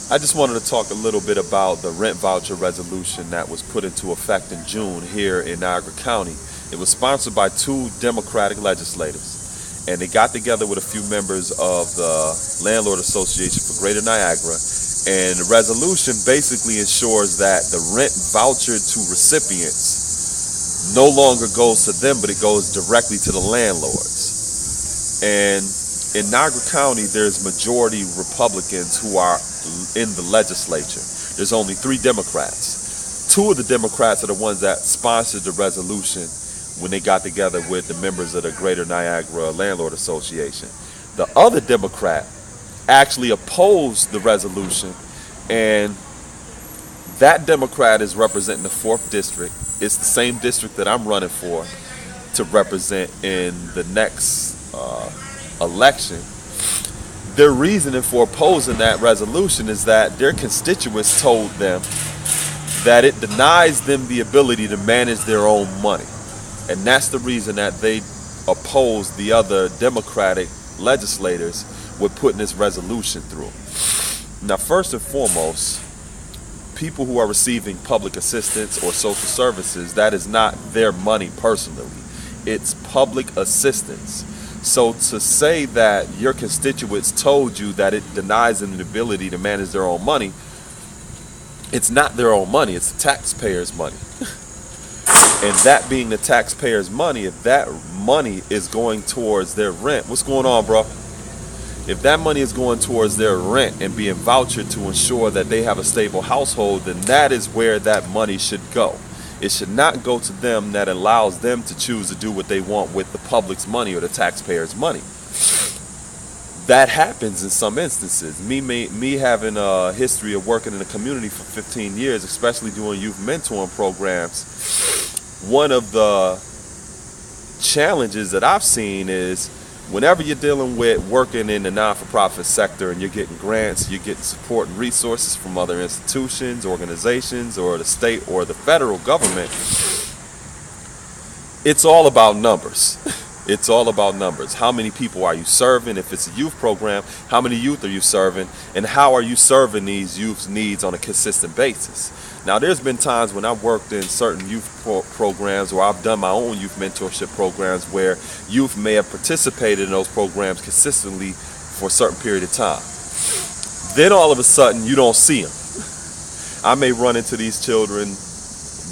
I just wanted to talk a little bit about the rent voucher resolution that was put into effect in June here in Niagara County. It was sponsored by two Democratic legislators, and they got together with a few members of the Landlord Association for Greater Niagara, and the resolution basically ensures that the rent voucher to recipients no longer goes to them, but it goes directly to the landlords. And in Niagara County, there's majority Republicans who are in the legislature. There's only 3 Democrats. 2 of the Democrats are the ones that sponsored the resolution when they got together with the members of the Greater Niagara Landlord Association. The other Democrat actually opposed the resolution, and that Democrat is representing the 4th district. It's the same district that I'm running for to represent in the next election. Their reasoning for opposing that resolution is that their constituents told them that it denies them the ability to manage their own money. And that's the reason that they opposed the other Democratic legislators with putting this resolution through. Now, first and foremost, people who are receiving public assistance or social services, that is not their money personally. It's public assistance. So to say that your constituents told you that it denies them the ability to manage their own money, it's not their own money, it's the taxpayers' money. And that being the taxpayers' money, if that money is going towards their rent, what's going on, bro? If that money is going towards their rent and being vouchered to ensure that they have a stable household, then that is where that money should go. It should not go to them. That allows them to choose to do what they want with the public's money or the taxpayers' money. That happens in some instances. Me having a history of working in the community for 15 years, especially doing youth mentoring programs, one of the challenges that I've seen is whenever you're dealing with working in the non-for-profit sector and you're getting grants, you're getting support and resources from other institutions, organizations, or the state or the federal government, it's all about numbers. It's all about numbers. How many people are you serving? If it's a youth program, how many youth are you serving? And how are you serving these youth's needs on a consistent basis? Now, there's been times when I've worked in certain youth programs, or I've done my own youth mentorship programs where youth may have participated in those programs consistently for a certain period of time. Then all of a sudden, you don't see them. I may run into these children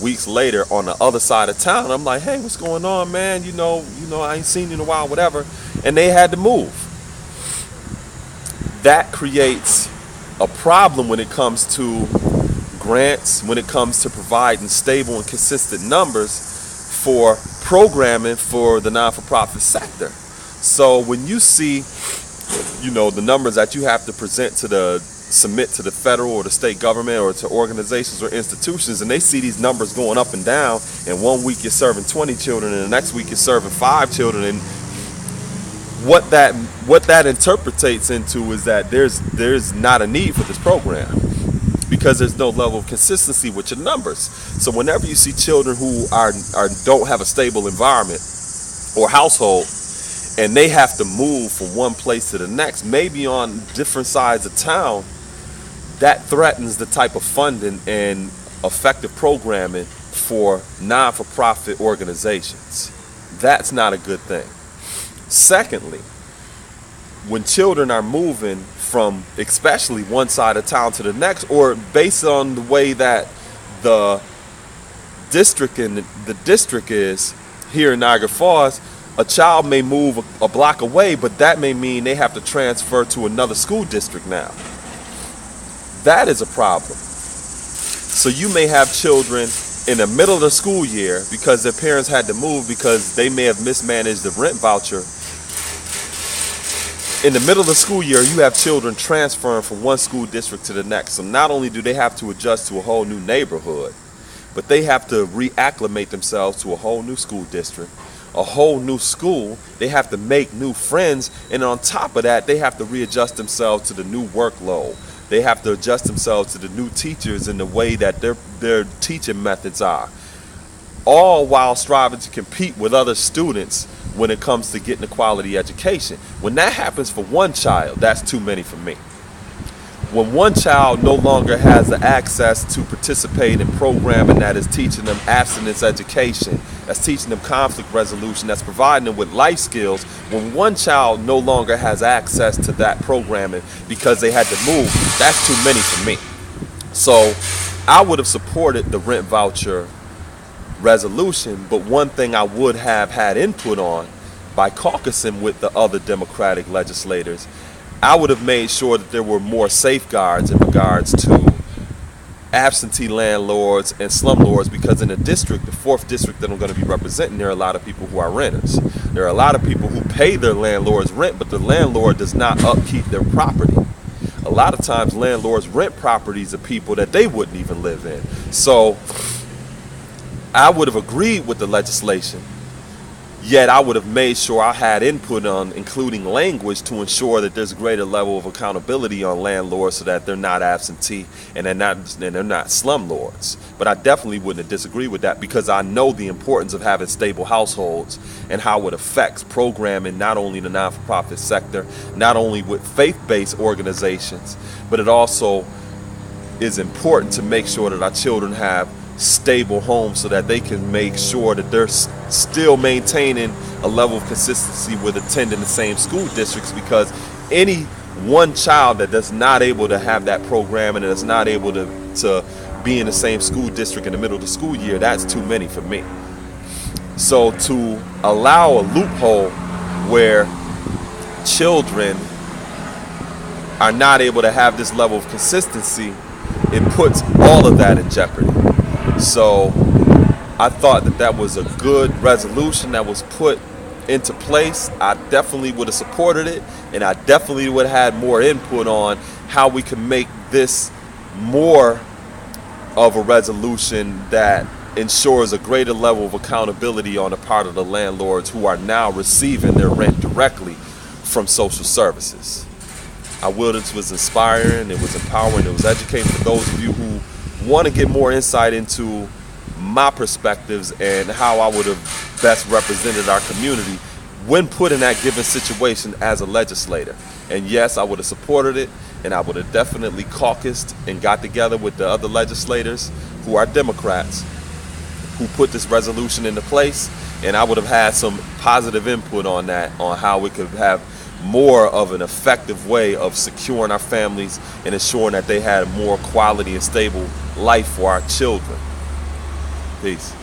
weeks later on the other side of town. I'm like, hey, what's going on, man? You know, I ain't seen you in a while, whatever. And they had to move. That creates a problem when it comes to grants, when it comes to providing stable and consistent numbers for programming for the non-for-profit sector. So when you see, the numbers that you have to submit to the federal or the state government or to organizations or institutions, and they see these numbers going up and down, and one week you're serving 20 children and the next week you're serving 5 children, and what that interpretates into is that there's not a need for this program, because there's no level of consistency with your numbers. So whenever you see children who don't have a stable environment or household, and they have to move from one place to the next, maybe on different sides of town, that threatens the type of funding and effective programming for non-for-profit organizations. That's not a good thing. Secondly, when children are moving from especially one side of town to the next, or based on the way that the district is here in Niagara Falls, a child may move a block away, but that may mean they have to transfer to another school district now. That is a problem. So you may have children in the middle of the school year because their parents had to move because they may have mismanaged the rent voucher. In the middle of the school year, you have children transferring from one school district to the next. So not only do they have to adjust to a whole new neighborhood, but they have to reacclimate themselves to a whole new school district, a whole new school. They have to make new friends, and on top of that, they have to readjust themselves to the new workload. They have to adjust themselves to the new teachers and the way that their teaching methods are, all while striving to compete with other students when it comes to getting a quality education. When that happens for one child, that's too many for me. When one child no longer has the access to participate in programming that is teaching them abstinence education, that's teaching them conflict resolution, that's providing them with life skills, when one child no longer has access to that programming because they had to move, that's too many for me. So I would have supported the rent voucher resolution, but one thing I would have had input on by caucusing with the other Democratic legislators, I would have made sure that there were more safeguards in regards to absentee landlords and slumlords, because in the district, the 4th district that I'm going to be representing, there are a lot of people who are renters. There are a lot of people who pay their landlords rent, but the landlord does not upkeep their property. A lot of times landlords rent properties of people that they wouldn't even live in. So I would have agreed with the legislation, yet I would have made sure I had input on including language to ensure that there's a greater level of accountability on landlords so that they're not absentee and they're not slumlords. But I definitely wouldn't have disagreed with that, because I know the importance of having stable households and how it affects programming, not only the non-for-profit sector, not only with faith-based organizations, but it also is important to make sure that our children have stable homes so that they can make sure that they're still maintaining a level of consistency with attending the same school districts, because any one child that is not able to have that program and is not able to be in the same school district in the middle of the school year, that's too many for me. So to allow a loophole where children are not able to have this level of consistency, it puts all of that in jeopardy. So I thought that that was a good resolution that was put into place. I definitely would have supported it, and I definitely would have had more input on how we can make this more of a resolution that ensures a greater level of accountability on the part of the landlords who are now receiving their rent directly from social services. I will this was inspiring, it was empowering, it was educating for those of you who want to get more insight into my perspectives and how I would have best represented our community when put in that given situation as a legislator. And yes, I would have supported it, and I would have definitely caucused and got together with the other legislators who are Democrats who put this resolution into place, and I would have had some positive input on that, on how we could have more of an effective way of securing our families and ensuring that they had a more quality and stable life for our children. Peace.